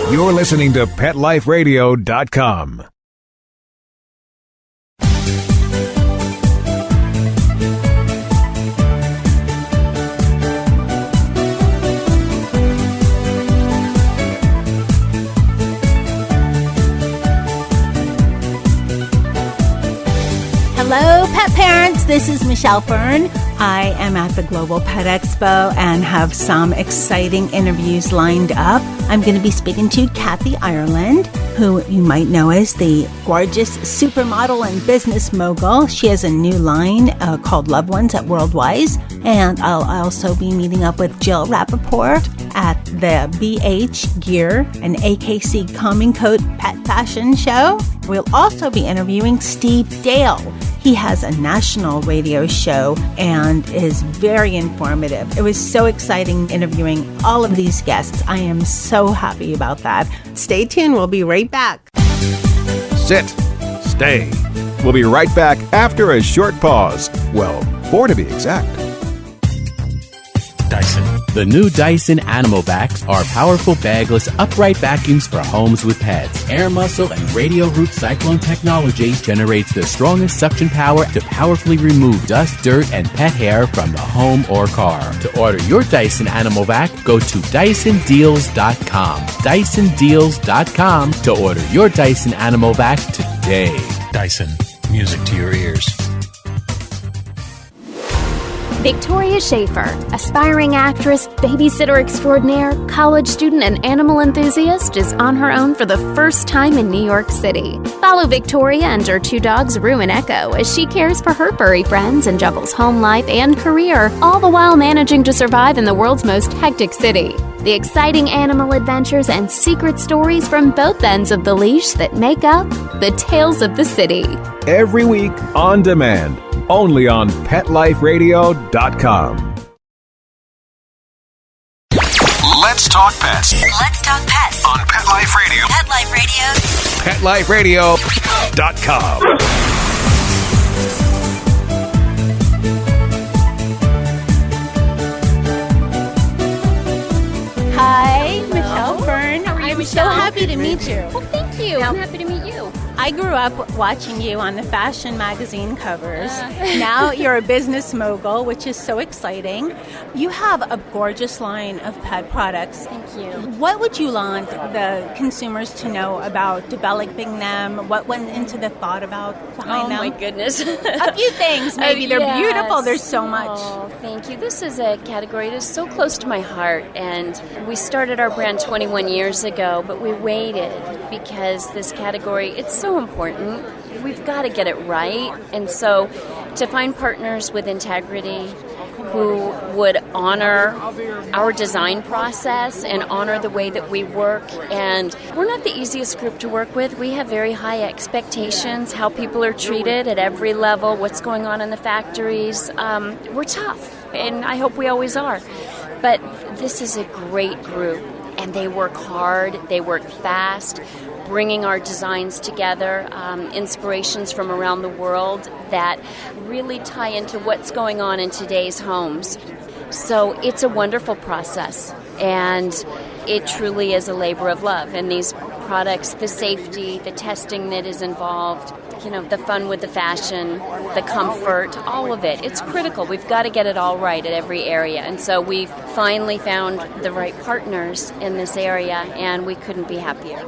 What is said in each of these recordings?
You're listening to PetLifeRadio.com. Hello, pet parents. This is Michelle Fern. I am at the Global Pet Expo and have some exciting interviews lined up. I'm going to be speaking to Kathy Ireland, who you might know as the gorgeous supermodel and business mogul. She has a new line called Loved Ones at Worldwise. And I'll also be meeting up with Jill Rappaport at the BH Gear and AKC Common Coat Pet Fashion Show. We'll also be interviewing Steve Dale. He has a national radio show and is very informative. It was so exciting interviewing all of these guests. I am so happy about that. Stay tuned. We'll be right back. Sit. Stay. We'll be right back after a short pause. Well, 4 to be exact. Dyson. The new Dyson Animal Vacs are powerful bagless upright vacuums for homes with pets. Air muscle and radio root cyclone technology generates the strongest suction power to powerfully remove dust, dirt, and pet hair from the home or car. To order your Dyson Animal Vac, go to DysonDeals.com. DysonDeals.com to order your Dyson Animal Vac today. Dyson. Music to your ears. Victoria Schaefer, aspiring actress, babysitter extraordinaire, college student, and animal enthusiast, is on her own for the first time in New York City. Follow Victoria and her 2 dogs, Rue and Echo, as she cares for her furry friends and juggles home life and career, all the while managing to survive in the world's most hectic city. The exciting animal adventures and secret stories from both ends of the leash that make up the Tales of the City. Every week on demand. Only on PetLifeRadio.com. Let's talk pets. Let's talk pets On Pet Life Radio. Pet Life Radio. PetLifeRadio.com. Hi, Michelle Fern. How are you, I'm Michelle? so happy to meet you. Well, thank you. I'm happy to meet you. I grew up watching you on the fashion magazine covers. Now you're a business mogul, which is so exciting. You have a gorgeous line of pet products. Thank you. What would you want the consumers to know about developing them? What went into the thought about behind them? Oh, my goodness. A few things, maybe. They're Yes. beautiful. There's so much. Oh, thank you. This is a category that is so close to my heart. And we started our brand 21 years ago, but we waited because this category, it's so important. We've got to get it right. And so to find partners with integrity who would honor our design process and honor the way that we work. And we're not the easiest group to work with. We have very high expectations, how people are treated at every level, what's going on in the factories. We're tough, and I hope we always are. But this is a great group, and they work hard, they work fast, bringing our designs together, inspirations from around the world that really tie into what's going on in today's homes. So it's a wonderful process, and it truly is a labor of love. And these products, the safety, the testing that is involved, you know, the fun with the fashion, the comfort, all of it. It's critical. We've got to get it all right at every area. And so we've finally found the right partners in this area, and we couldn't be happier.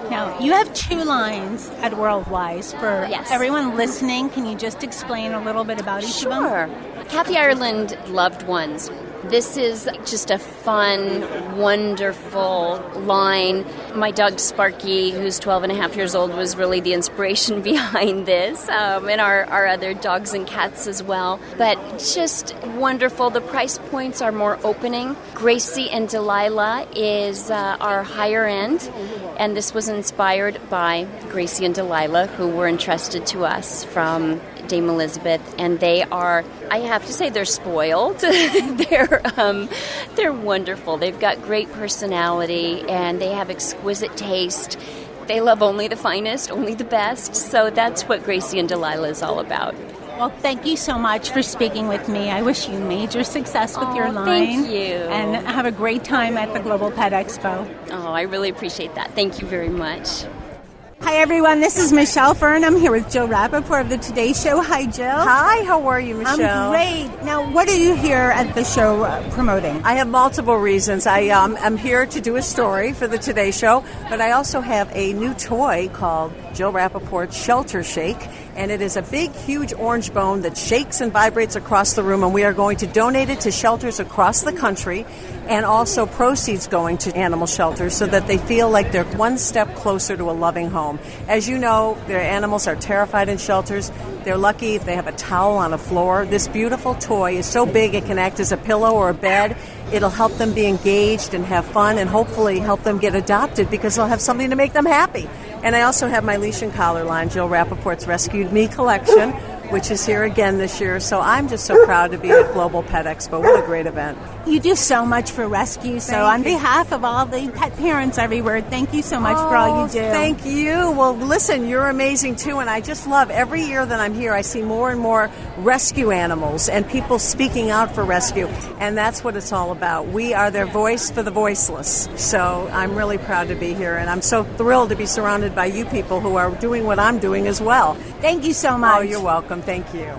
Now, you have 2 lines at Worldwise. For Yes. everyone listening, can you just explain a little bit about each of them? Sure. Kathy Ireland, Loved Ones. This is just a fun, wonderful line. My dog Sparky, who's 12 and a half years old, was really the inspiration behind this, and our other dogs and cats as well. But just wonderful. The price points are more opening. Gracie and Delilah is our higher end, and this was inspired by Gracie and Delilah, who were entrusted to us from Dame Elizabeth, and they are, I have to say, they're spoiled. They're wonderful. They've got great personality, and they have exquisite taste. They love only the finest, only the best. So that's what Gracie and Delilah is all about. Well, thank you so much for speaking with me. I wish you major success with your line. Thank you. And have a great time at the Global Pet Expo. Oh, I really appreciate that. Thank you very much. Hi, everyone. This is Michelle Fern. I'm here with Jill Rappaport of the Today Show. Hi, Jill. Hi, how are you, Michelle? I'm great. Now, what are you here at the show promoting? I have multiple reasons. I am here to do a story for the Today Show, but I also have a new toy called Jill Rappaport Shelter Shake, and it is a big, huge orange bone that shakes and vibrates across the room, and we are going to donate it to shelters across the country, and also proceeds going to animal shelters so that they feel like they're one step closer to a loving home. As you know, their animals are terrified in shelters. They're lucky if they have a towel on a floor. This beautiful toy is so big it can act as a pillow or a bed. It'll help them be engaged and have fun and hopefully help them get adopted because they'll have something to make them happy. And I also have my leash and collar line, Jill Rappaport's Rescued Me collection, which is here again this year. So I'm just so proud to be at Global Pet Expo. What a great event. You do so much for rescue. So on behalf of all the pet parents everywhere, thank you so much for all you do. Thank you. Well, listen, you're amazing too. And I just love every year that I'm here, I see more and more rescue animals and people speaking out for rescue. And that's what it's all about. We are their voice for the voiceless. So I'm really proud to be here. And I'm so thrilled to be surrounded by you people who are doing what I'm doing as well. Thank you so much. Oh, you're welcome. Thank you.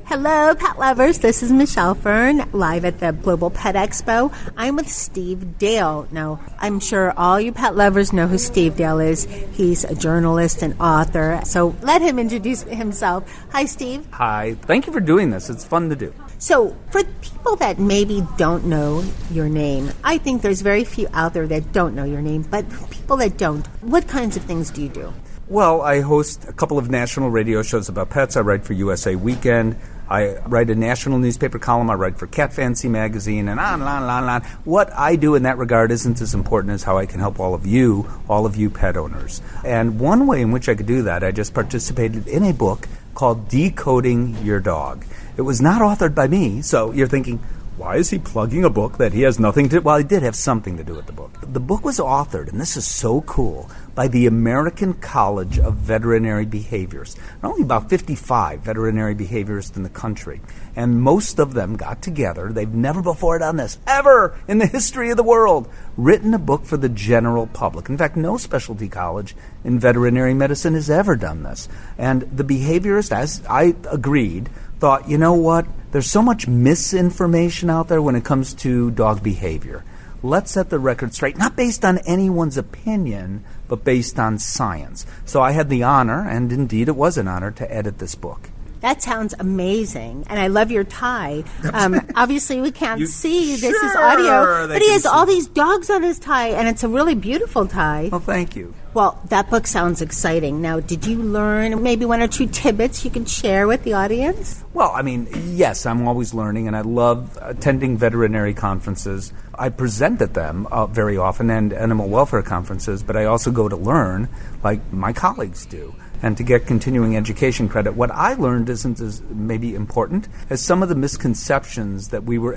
Hello, pet lovers. This is Michelle Fern, live at the Global Pet Expo. I'm with Steve Dale. Now, I'm sure all you pet lovers know who Steve Dale is. He's a journalist and author. So let him introduce himself. Hi, Steve. Hi. Thank you for doing this. It's fun to do. So for people that maybe don't know your name, I think there's very few out there that don't know your name. But for people that don't, what kinds of things do you do? Well, I host a couple of national radio shows about pets. I write for USA Weekend. I write a national newspaper column. I write for Cat Fancy magazine, and on and on and on and on. What I do in that regard isn't as important as how I can help all of you pet owners. And one way in which I could do that, I just participated in a book called Decoding Your Dog. It was not authored by me, so you're thinking, why is he plugging a book that he has nothing to do? Well, he did have something to do with the book. The book was authored, and this is so cool, by the American College of Veterinary Behaviorists. There are only about 55 veterinary behaviorists in the country, and most of them got together. They've never before done this, ever in the history of the world, written a book for the general public. In fact, no specialty college in veterinary medicine has ever done this. And the behaviorists, as I agreed, thought, you know what? There's so much misinformation out there when it comes to dog behavior. Let's set the record straight, not based on anyone's opinion, but based on science. So I had the honor, and indeed it was an honor, to edit this book. That sounds amazing, and I love your tie. Obviously, we can't see. This is audio, but he has all these dogs on his tie, and it's a really beautiful tie. Well, thank you. Well, that book sounds exciting. Now, did you learn maybe one or two tidbits you can share with the audience? Well, I mean, yes, I'm always learning, and I love attending veterinary conferences. I present at them very often, and animal welfare conferences, but I also go to learn like my colleagues do. And to get continuing education credit, what I learned isn't as maybe important as some of the misconceptions that we were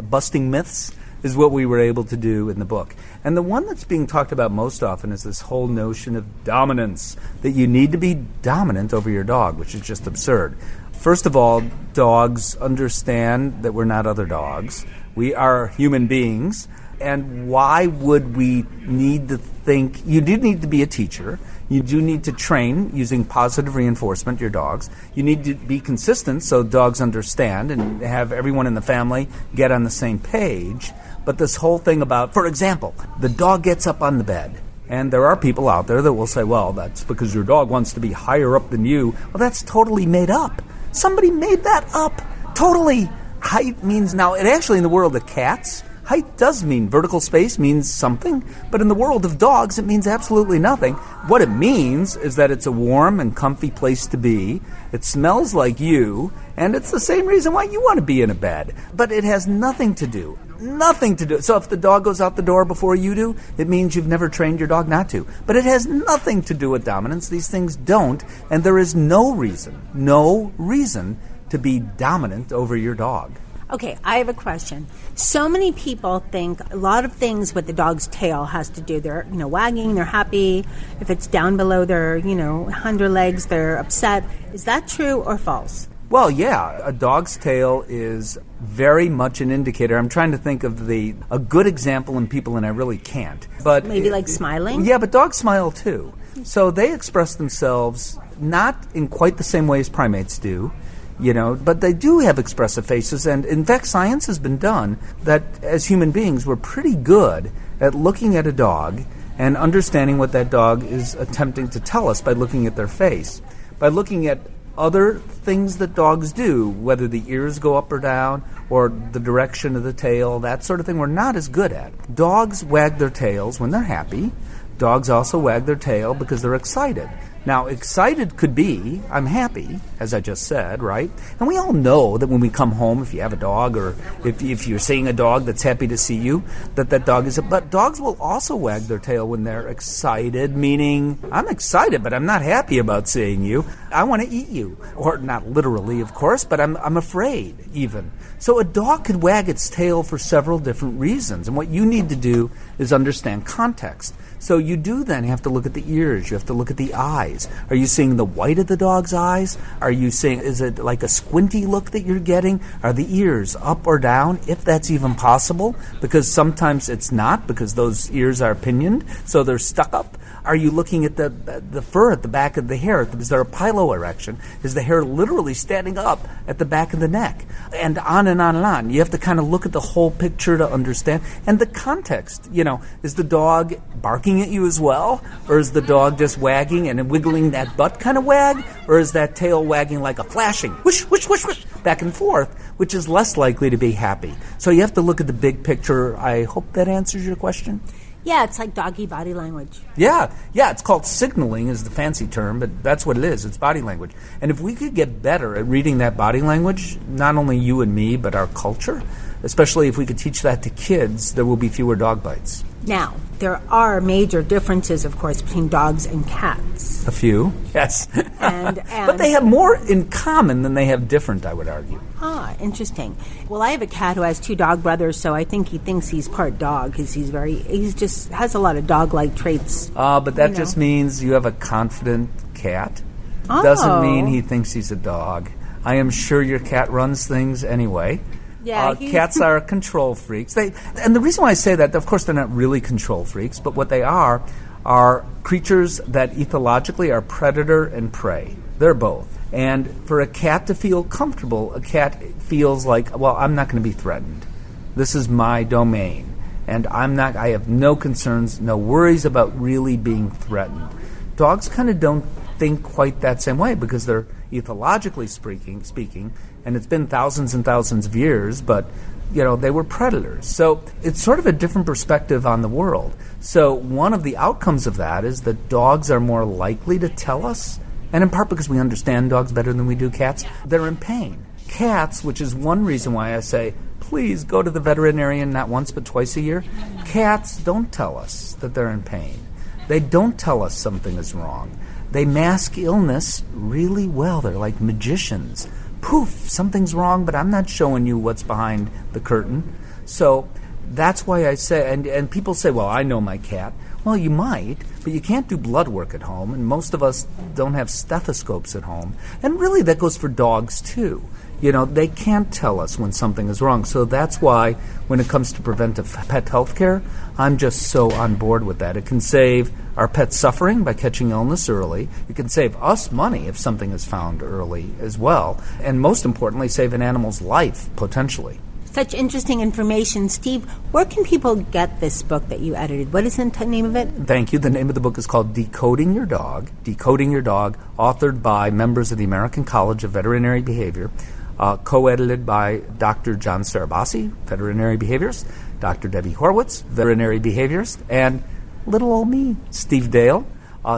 busting myths is what we were able to do in the book. And the one that's being talked about most often is this whole notion of dominance, that you need to be dominant over your dog, which is just absurd. First of all, dogs understand that we're not other dogs. We are human beings. And why would we need to think? You do need to be a teacher. You do need to train using positive reinforcement your dogs. You need to be consistent so dogs understand and have everyone in the family get on the same page. But this whole thing about, for example, the dog gets up on the bed. And there are people out there that will say, well, that's because your dog wants to be higher up than you. Well, that's totally made up. Somebody made that up. Totally. Height means, now, it actually in the world of cats, height does mean, vertical space means something, but in the world of dogs, it means absolutely nothing. What it means is that it's a warm and comfy place to be, it smells like you, and it's the same reason why you want to be in a bed. But it has nothing to do. So if the dog goes out the door before you do, it means you've never trained your dog not to. But it has nothing to do with dominance. These things don't, and there is no reason to be dominant over your dog. Okay, I have a question. So many people think a lot of things with the dog's tail has to do. They're, wagging, they're happy. If it's down below their, hinder legs, they're upset. Is that true or false? Well, yeah, a dog's tail is very much an indicator. I'm trying to think of a good example in people, and I really can't. But Maybe like smiling? Yeah, but dogs smile too. So they express themselves not in quite the same way as primates do, but they do have expressive faces. And in fact, science has been done that as human beings, we're pretty good at looking at a dog and understanding what that dog is attempting to tell us by looking at their face. By looking at other things that dogs do, whether the ears go up or down or the direction of the tail, that sort of thing, we're not as good at. Dogs wag their tails when they're happy. Dogs also wag their tail because they're excited. Now, excited could be, I'm happy, as I just said, right? And we all know that when we come home, if you have a dog or if you're seeing a dog that's happy to see you, that dog is... But dogs will also wag their tail when they're excited, meaning, I'm excited, but I'm not happy about seeing you. I want to eat you. Or not literally, of course, but I'm afraid, even. So a dog could wag its tail for several different reasons. And what you need to do is understand context. So you do then have to look at the ears. You have to look at the eyes. Are you seeing the white of the dog's eyes? Are you seeing, is it like a squinty look that you're getting? Are the ears up or down, if that's even possible? Because sometimes it's not, because those ears are pinioned, so they're stuck up. Are you looking at the fur at the back of the hair? Is there a piloerection? Is the hair literally standing up at the back of the neck? And on and on and on. You have to kind of look at the whole picture to understand. And the context, is the dog barking at you as well? Or is the dog just wagging and wiggling that butt kind of wag? Or is that tail wagging like a flashing, whoosh, whoosh, whoosh, whoosh, back and forth, which is less likely to be happy? So you have to look at the big picture. I hope that answers your question. Yeah, it's like doggy body language. Yeah, it's called signaling is the fancy term, but that's what it is. It's body language. And if we could get better at reading that body language, not only you and me, but our culture, especially if we could teach that to kids, there will be fewer dog bites. Now, there are major differences, of course, between dogs and cats. A few, yes. And but they have more in common than they have different, I would argue. Ah, interesting. Well, I have a cat who has 2 dog brothers, so I think he thinks he's part dog because he's just has a lot of dog-like traits. But that just means you have a confident cat. Oh. Doesn't mean he thinks he's a dog. I am sure your cat runs things anyway. Yeah, cats are control freaks. And the reason why I say that, of course, they're not really control freaks, but what they are creatures that ethologically are predator and prey. They're both. And for a cat to feel comfortable, a cat feels like, well, I'm not going to be threatened. This is my domain. And I have no concerns, no worries about really being threatened. Dogs kind of don't think quite that same way because they're ethologically speaking, and it's been thousands and thousands of years, but they were predators. So it's sort of a different perspective on the world. So one of the outcomes of that is that dogs are more likely to tell us, and in part because we understand dogs better than we do cats, they're in pain. Cats, which is one reason why I say, please go to the veterinarian not once but twice a year. Cats don't tell us that they're in pain. They don't tell us something is wrong. They mask illness really well. They're like magicians. Poof, something's wrong, but I'm not showing you what's behind the curtain. So that's why I say, and people say, well, I know my cat. Well, you might, but you can't do blood work at home, and most of us don't have stethoscopes at home. And really, that goes for dogs, too. They can't tell us when something is wrong. So that's why, when it comes to preventive pet health care, I'm just so on board with that. It can save our pets suffering by catching illness early. It can save us money if something is found early as well. And most importantly, save an animal's life, potentially. Such interesting information. Steve, where can people get this book that you edited? What is the name of it? Thank you. The name of the book is called Decoding Your Dog, authored by members of the American College of Veterinary Behavior, co-edited by Dr. John Sarabasi, veterinary behaviorist, Dr. Debbie Horwitz, veterinary behaviorist, and little old me, Steve Dale,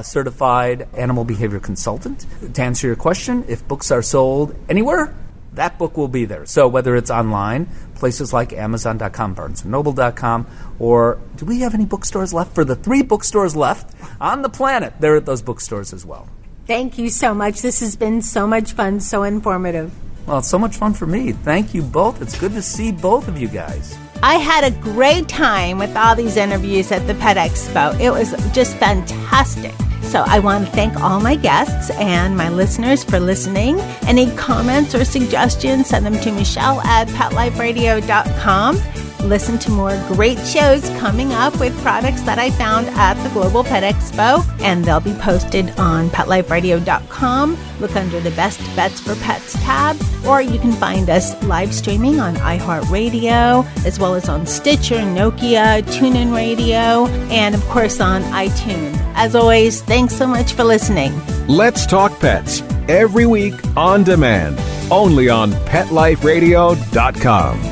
certified animal behavior consultant. To answer your question, if books are sold anywhere, that book will be there. So whether it's online, places like Amazon.com, BarnesandNoble.com, or do we have any bookstores left? For the 3 bookstores left on the planet, they're at those bookstores as well. Thank you so much. This has been so much fun, so informative. Well, it's so much fun for me. Thank you both. It's good to see both of you guys. I had a great time with all these interviews at the Pet Expo. It was just fantastic. So I want to thank all my guests and my listeners for listening. Any comments or suggestions, send them to michelle@petliferadio.com. Listen to more great shows coming up with products that I found at the Global Pet Expo, and they'll be posted on petliferadio.com. Look under the Best Bets for Pets tab, or you can find us live streaming on iHeartRadio, as well as on Stitcher, Nokia, TuneIn Radio, and of course on iTunes. As always, thanks so much for listening. Let's Talk Pets, every week on demand, only on PetLifeRadio.com.